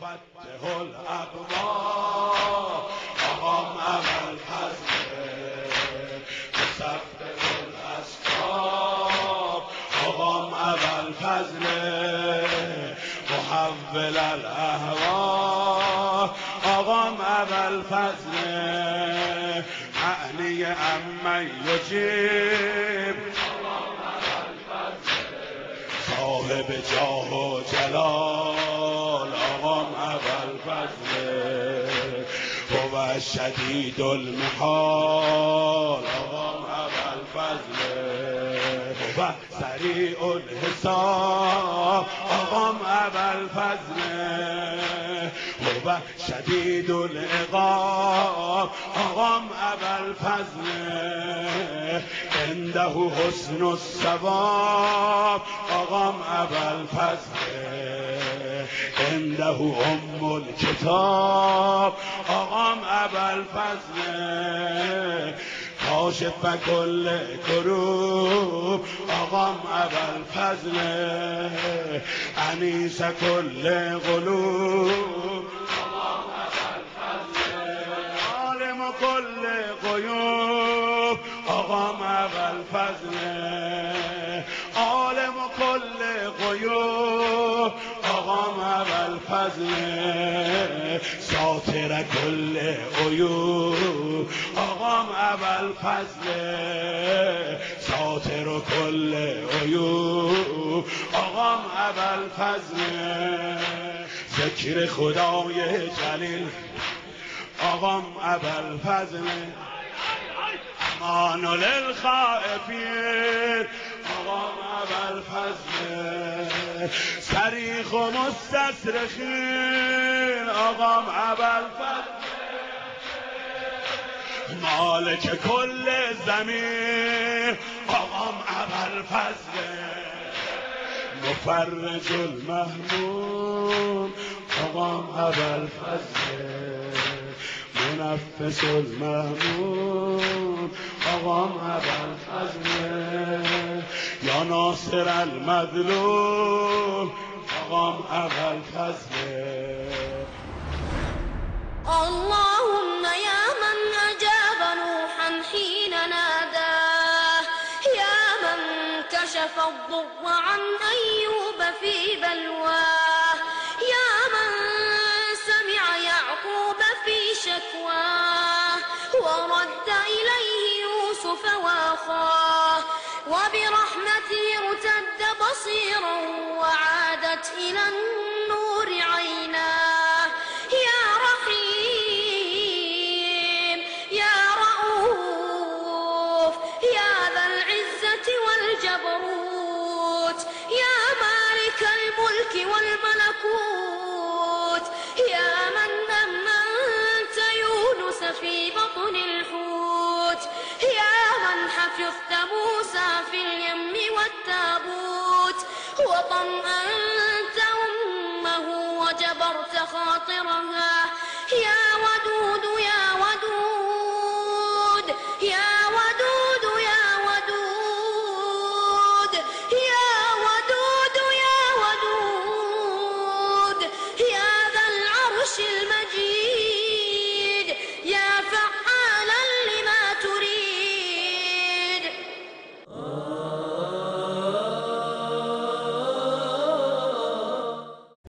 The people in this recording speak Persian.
موجه الاقوام آقام ابوالفضل مصفح الاسباب آقام ابوالفضل محول الاهوا آقام ابوالفضل معنی اما یجیب صاحب جاه و جلال آقام ابوالفضل هو شدید المحال آقام ابوالفضل هو سریع الحساب آقام ابوالفضل هو شدید العقاب آقام ابوالفضل عنده حسن الثواب آقام ابوالفضل عنده ام الکتاب آقام ابوالفضل کاشف کل کروب آقام ابوالفضل انیس کل قلوب آقام ابوالفضل عالم کل غیوب آقام ابوالفضل عالم کل غیوب آقام ابوالفضل ساتر کل عیوب آقام ابوالفضل ساتر کل عیوب آقام ابوالفضل ذکر خدای جلیل آقام ابوالفضل امان للخائفین آقام ابوالفضل صریخ و مستصرخین آقام ابوالفضل مالک کل زمین آقام ابوالفضل مفرج المهموم آقام ابوالفضل منفس المهموم آقام ابوالفضل یا ناصر المظلوم آقام ابوالفضل اللهم يا من أجاب نوحا حين ناداه يا من كشف الضر عن أيوب في بلواه يا من سمع يعقوب في شكواه ورد إليه يوسف وأخاه وبرحمته ارتد بصيرا وعادت إلى النور عيناه يا رحيم يا رؤوف يا ذا العزة والجبروت يا مالك الملك والملكوت يا من أمنت يونس في بطن الحوت يا من حفظت موسى في اليم والتابوت وطمأنت